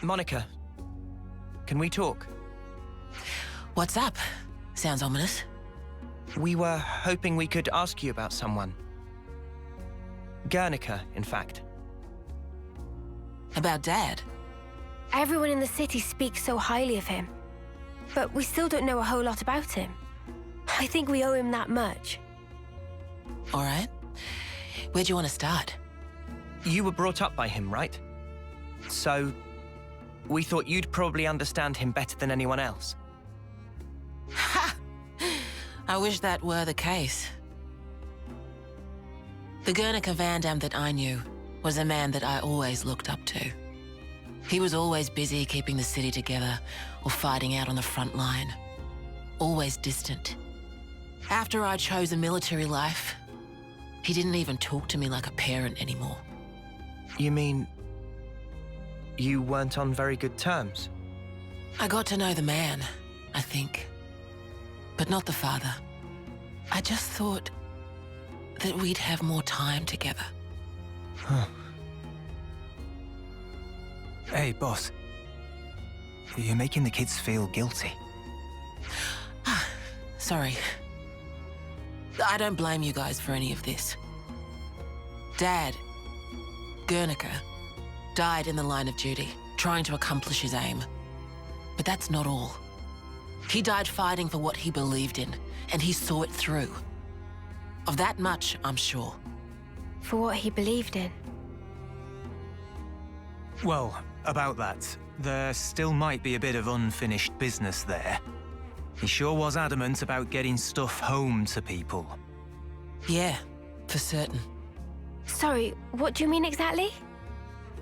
Monica, can we talk? What's up? Sounds ominous. We were hoping we could ask you about someone. Guernica, in fact. About Dad? Everyone in the city speaks so highly of him. But we still don't know a whole lot about him. I think we owe him that much. All right. Where'd you want to start? You were brought up by him, right? So, we thought you'd probably understand him better than anyone else. Ha! I wish that were the case. The Guernica Vandham that I knew was a man that I always looked up to. He was always busy keeping the city together or fighting out on the front line. Always distant. After I chose a military life, he didn't even talk to me like a parent anymore. You mean... you weren't on very good terms? I got to know the man, I think. But not the father. I just thought that we'd have more time together. Huh. Hey, boss. You're making the kids feel guilty. Sorry. I don't blame you guys for any of this. Dad, Guernica, died in the line of duty, trying to accomplish his aim. But that's not all. He died fighting for what he believed in, and he saw it through. Of that much, I'm sure. For what he believed in. Well, about that, there still might be a bit of unfinished business there. He sure was adamant about getting stuff home to people. Yeah, for certain. Sorry, what do you mean exactly?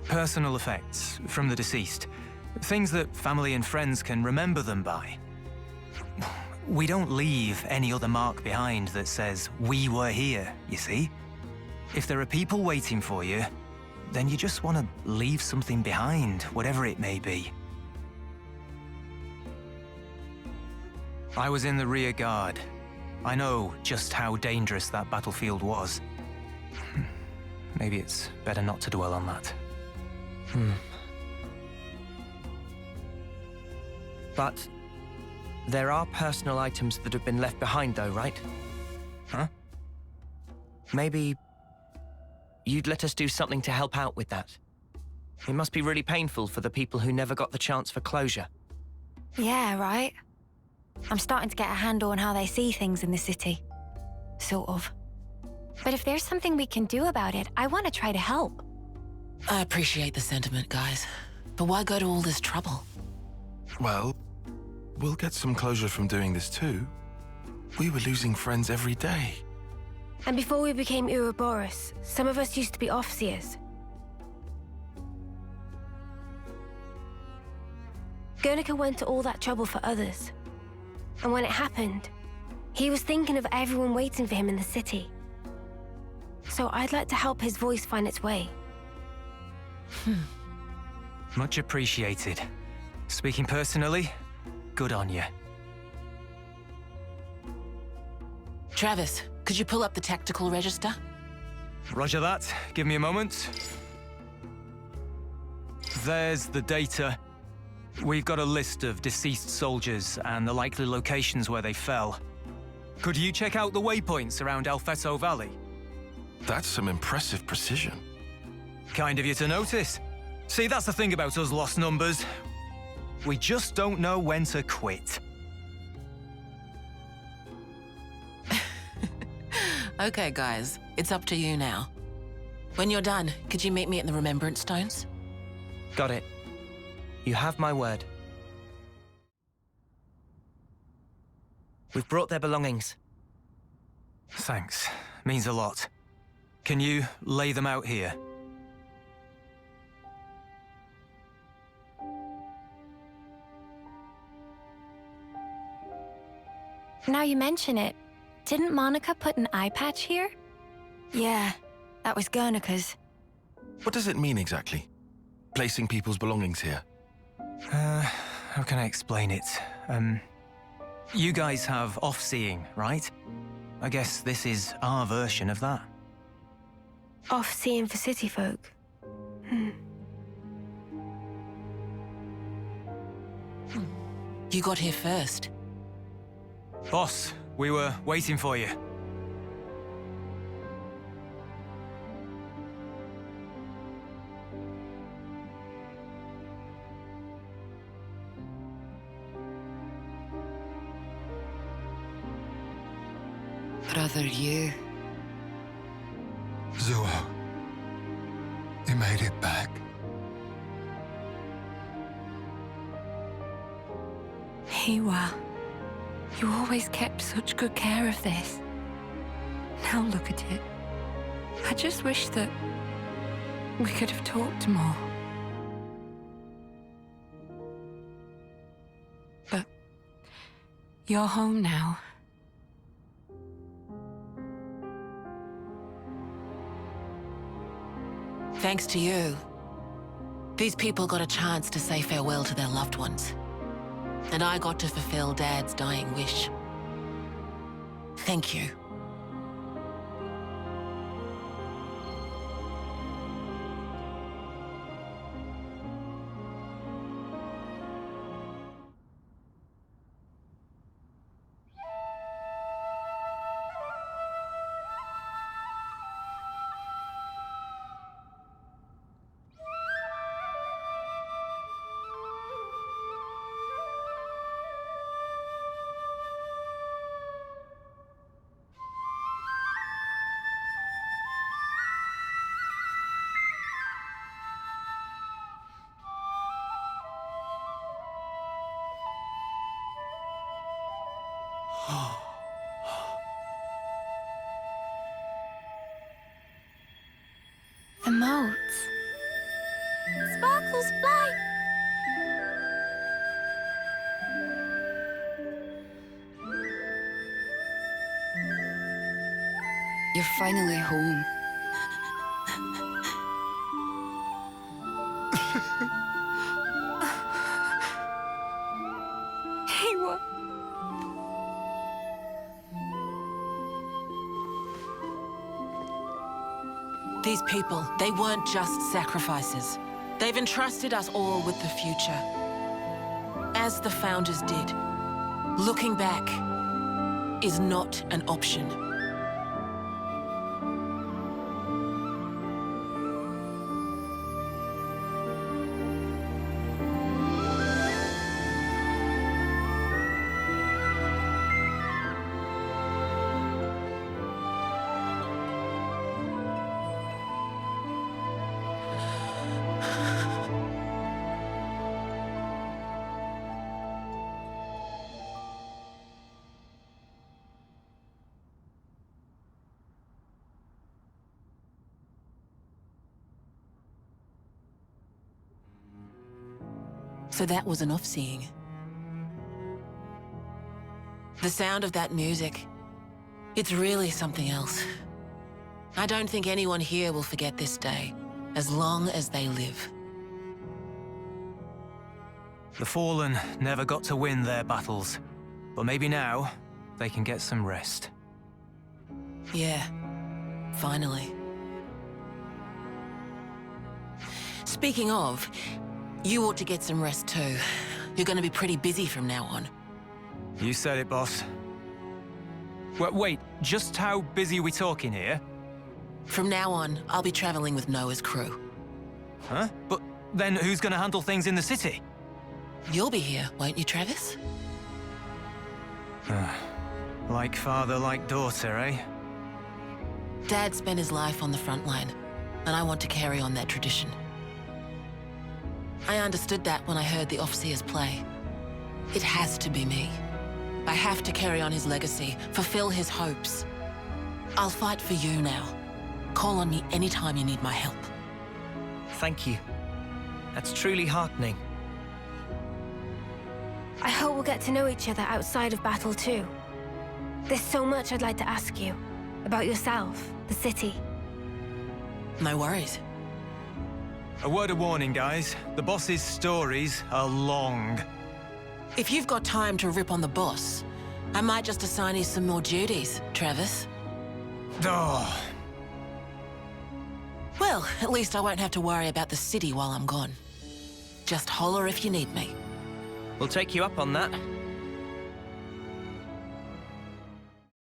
Personal effects from the deceased. Things that family and friends can remember them by. We don't leave any other mark behind that says, we were here, you see? If there are people waiting for you, then you just want to leave something behind, whatever it may be. I was in the rear guard. I know just how dangerous that battlefield was. Maybe it's better not to dwell on that. But there are personal items that have been left behind though, right? Huh? Maybe you'd let us do something to help out with that. It must be really painful for the people who never got the chance for closure. Yeah, right. I'm starting to get a handle on how they see things in the city. Sort of. But if there's something we can do about it, I want to try to help. I appreciate the sentiment, guys. But why go to all this trouble? Well, we'll get some closure from doing this too. We were losing friends every day. And before we became Ouroboros, some of us used to be Offseers. Guernica went to all that trouble for others. And when it happened, he was thinking of everyone waiting for him in the city. So I'd like to help his voice find its way. Much appreciated. Speaking personally, good on you. Travis, could you pull up the tactical register? Roger that. Give me a moment. There's the data. We've got a list of deceased soldiers and the likely locations where they fell. Could you check out the waypoints around Alfeto Valley? That's some impressive precision. Kind of you to notice. See, that's the thing about us lost numbers. We just don't know when to quit. Okay, guys, it's up to you now. When you're done, could you meet me at the Remembrance Stones? Got it. You have my word. We've brought their belongings. Thanks. Means a lot. Can you lay them out here? Now you mention it, didn't Monica put an eye patch here? Yeah, that was Guernica's. What does it mean exactly? Placing people's belongings here? How can I explain it? You guys have off-seeing, right? I guess this is our version of that. Off-seeing for city folk. You got here first. Boss, we were waiting for you. Brother, you. Zuo, you made it back. Hiwa, you always kept such good care of this. Now look at it. I just wish that we could have talked more. But you're home now. Thanks to you, these people got a chance to say farewell to their loved ones. And I got to fulfill Dad's dying wish. Thank you. The moats. Sparkles fly! You're finally home. Hey, what? These people, they weren't just sacrifices. They've entrusted us all with the future. As the Founders did. Looking back is not an option. So that was an off-seeing. The sound of that music, it's really something else. I don't think anyone here will forget this day, as long as they live. The Fallen never got to win their battles, but maybe now they can get some rest. Yeah, finally. Speaking of, you ought to get some rest too. You're gonna be pretty busy from now on. You said it, boss. Wait, just how busy are we talking here? From now on, I'll be traveling with Noah's crew. Huh? But then who's gonna handle things in the city? You'll be here, won't you, Travis? Like father, like daughter, eh? Dad spent his life on the front line, and I want to carry on that tradition. I understood that when I heard the Overseers play. It has to be me. I have to carry on his legacy, fulfill his hopes. I'll fight for you now. Call on me anytime you need my help. Thank you. That's truly heartening. I hope we'll get to know each other outside of battle too. There's so much I'd like to ask you. About yourself, the city. No worries. A word of warning, guys. The boss's stories are long. If you've got time to rip on the boss, I might just assign you some more duties, Travis. Oh, Well, at least I won't have to worry about the city while I'm gone. Just holler if you need me. We'll take you up on that.